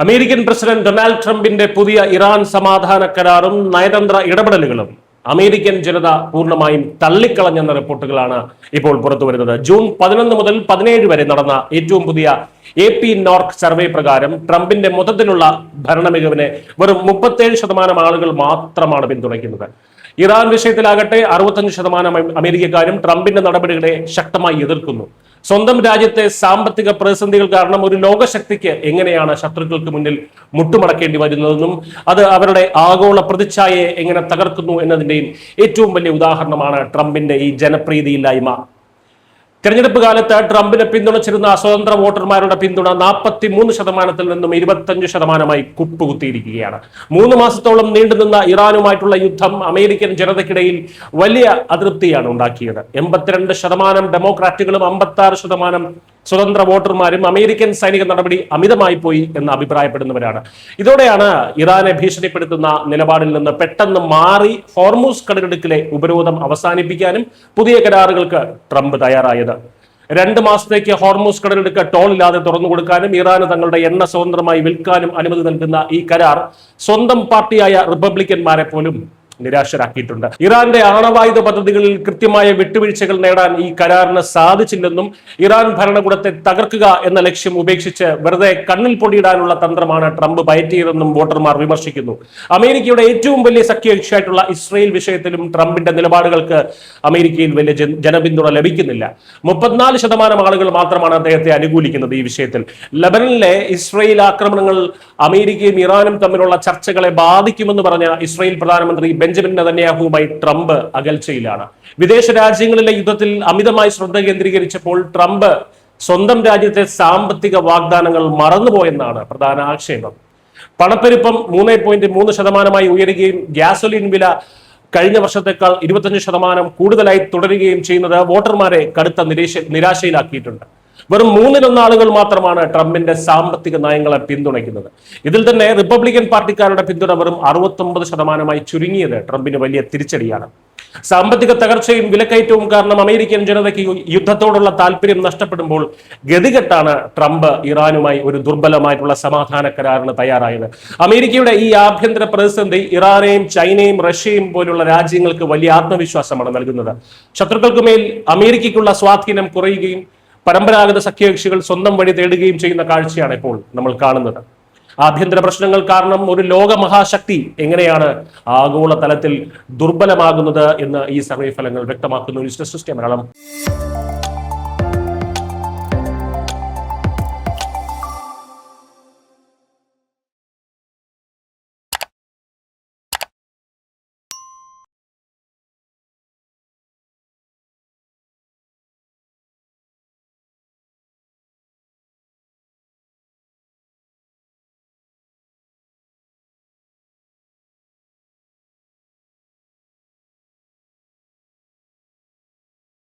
American president Donald ട്രംപിന്റെ പുതിയ Iran സമാധാന കരാറും നയതന്ത്ര ഇടപെടലുകളും അമേരിക്കൻ ജനത പൂർണ്ണമായും തള്ളിക്കളഞ്ഞെന്ന റിപ്പോർട്ടുകളാണ് ഇപ്പോൾ പുറത്തുവരുന്നത്. ജൂൺ 11 മുതൽ 17 വരെ നടന്ന ഏറ്റവും പുതിയ AP നോർക്ക് സർവേ പ്രകാരം ട്രംപിന്റെ മൊത്തത്തിലുള്ള ഭരണ മികവിനെ വെറും 37% ആളുകൾ മാത്രമാണ് പിന്തുണയ്ക്കുന്നത്. ഇറാൻ വിഷയത്തിലാകട്ടെ 65% അമേരിക്കക്കാരും ട്രംപിന്റെ നടപടികളെ ശക്തമായി എതിർക്കുന്നു. സ്വന്തം രാജ്യത്തെ സാമ്പത്തിക പ്രതിസന്ധികൾ കാരണം ഒരു ലോകശക്തിക്ക് എങ്ങനെയാണ് ശത്രുക്കൾക്ക് മുന്നിൽ മുട്ടുമടക്കേണ്ടി വരുന്നതെന്നും അത് അവരുടെ ആഗോള പ്രതിച്ഛായയെ എങ്ങനെ തകർക്കുന്നു എന്നതിന്റെയും ഏറ്റവും വലിയ ഉദാഹരണമാണ് ട്രംപിന്റെ ഈ ജനപ്രീതിയില്ലായ്മ. തെരഞ്ഞെടുപ്പ് കാലത്ത് ട്രംപിനെ പിന്തുണച്ചിരുന്ന സ്വതന്ത്ര വോട്ടർമാരുടെ പിന്തുണ 43% നിന്നും 25% കുപ്പുകുത്തിയിരിക്കുകയാണ്. 3 മാസത്തോളം നീണ്ടുനിന്ന ഇറാനുമായിട്ടുള്ള യുദ്ധം അമേരിക്കൻ ജനതയ്ക്കിടയിൽ വലിയ അതൃപ്തിയാണ് ഉണ്ടാക്കിയത്. 82% ഡെമോക്രാറ്റുകളും 56% സ്വതന്ത്ര വോട്ടർമാരും അമേരിക്കൻ സൈനിക നടപടി അമിതമായി പോയി എന്ന് അഭിപ്രായപ്പെടുന്നവരാണ്. ഇതോടെയാണ് ഇറാനെ ഭീഷണിപ്പെടുത്തുന്ന നിലപാടിൽ നിന്ന് പെട്ടെന്ന് മാറി ഹോർമൂസ് കടലിടുക്കിലെ ഉപരോധം അവസാനിപ്പിക്കാനും പുതിയ കരാറുകൾക്ക് ട്രംപ് തയ്യാറായത്. 2 മാസത്തേക്ക് ഹോർമൂസ് കടലിടുക്ക് ടോൾ ഇല്ലാതെ തുറന്നു കൊടുക്കാനും ഇറാന് തങ്ങളുടെ എണ്ണ സ്വതന്ത്രമായി വിൽക്കാനും അനുമതി നൽകുന്ന ഈ കരാർ സ്വന്തം പാർട്ടിയായ റിപ്പബ്ലിക്കന്മാരെ പോലും നിരാശരാക്കിയിട്ടുണ്ട്. ഇറാന്റെ ആണവായുധ പദ്ധതികളിൽ കൃത്യമായ വിട്ടുവീഴ്ചകൾ നേടാൻ ഈ കരാറിന് സാധിച്ചില്ലെന്നും ഇറാൻ ഭരണകൂടത്തെ തകർക്കുക എന്ന ലക്ഷ്യം ഉപേക്ഷിച്ച് വെറുതെ കണ്ണിൽ പൊടിയിടാനുള്ള തന്ത്രമാണ് ട്രംപ് പയറ്റിയതെന്നും വോട്ടർമാർ വിമർശിക്കുന്നു. അമേരിക്കയുടെ ഏറ്റവും വലിയ സഖ്യകക്ഷിയായിട്ടുള്ള ഇസ്രയേൽ വിഷയത്തിലും ട്രംപിന്റെ നിലപാടുകൾക്ക് അമേരിക്കയിൽ വലിയ ജനപിന്തുണ ലഭിക്കുന്നില്ല. 34% ആളുകൾ മാത്രമാണ് അദ്ദേഹത്തെ അനുകൂലിക്കുന്നത്. ഈ വിഷയത്തിൽ ലബനനിലെ ഇസ്രയേൽ ആക്രമണങ്ങൾ അമേരിക്കയും ഇറാനും തമ്മിലുള്ള ചർച്ചകളെ ബാധിക്കുമെന്ന് പറഞ്ഞ ഇസ്രയേൽ പ്രധാനമന്ത്രി ബെഞ്ചമിൻ നെതന്യാഹുവുമായി ട്രംപ് അകൽച്ചയിലാണ്. വിദേശ രാജ്യങ്ങളിലെ യുദ്ധത്തിൽ അമിതമായി ശ്രദ്ധ കേന്ദ്രീകരിച്ചപ്പോൾ ട്രംപ് സ്വന്തം രാജ്യത്തെ സാമ്പത്തിക വാഗ്ദാനങ്ങൾ മറന്നുപോയെന്നാണ് പ്രധാന ആക്ഷേപം. പണപ്പെരുപ്പം 3.3% ഉയരുകയും ഗ്യാസോലിൻ വില കഴിഞ്ഞ വർഷത്തേക്കാൾ 25% കൂടുതലായി തുടരുകയും ചെയ്യുന്നത് വോട്ടർമാരെ കടുത്ത നിരാശയിലാക്കിയിട്ടുണ്ട്. വെറും 1/3 ആളുകൾ മാത്രമാണ് ട്രംപിന്റെ സാമ്പത്തിക നയങ്ങളെ പിന്തുണയ്ക്കുന്നത്. ഇതിൽ തന്നെ റിപ്പബ്ലിക്കൻ പാർട്ടിക്കാരുടെ പിന്തുണ വെറും 69% ചുരുങ്ങിയത് ട്രംപിന് വലിയ തിരിച്ചടിയാണ്. സാമ്പത്തിക തകർച്ചയും വിലക്കയറ്റവും കാരണം അമേരിക്കൻ ജനതയ്ക്ക് യുദ്ധത്തോടുള്ള താല്പര്യം നഷ്ടപ്പെടുമ്പോൾ ഗതികെട്ടാണ് ട്രംപ് ഇറാനുമായി ഒരു ദുർബലമായിട്ടുള്ള സമാധാന കരാറിന് തയ്യാറായത്. അമേരിക്കയുടെ ഈ ആഭ്യന്തര പ്രതിസന്ധി ഇറാനെയും ചൈനയും റഷ്യയും പോലുള്ള രാജ്യങ്ങൾക്ക് വലിയ ആത്മവിശ്വാസമാണ് നൽകുന്നത്. ശത്രുക്കൾക്കുമേൽ അമേരിക്കയ്ക്കുള്ള സ്വാധീനം കുറയുകയും പരമ്പരാഗത സഖ്യകക്ഷികൾ സ്വന്തം വഴി തേടുകയും ചെയ്യുന്ന കാഴ്ചയാണ് ഇപ്പോൾ നമ്മൾ കാണുന്നത്. ആഭ്യന്തര പ്രശ്നങ്ങൾ കാരണം ഒരു ലോക മഹാശക്തി എങ്ങനെയാണ് ആഗോള തലത്തിൽ ദുർബലമാകുന്നത് എന്ന് ഈ സർവേ ഫലങ്ങൾ വ്യക്തമാക്കുന്നു. News desk Malayalam.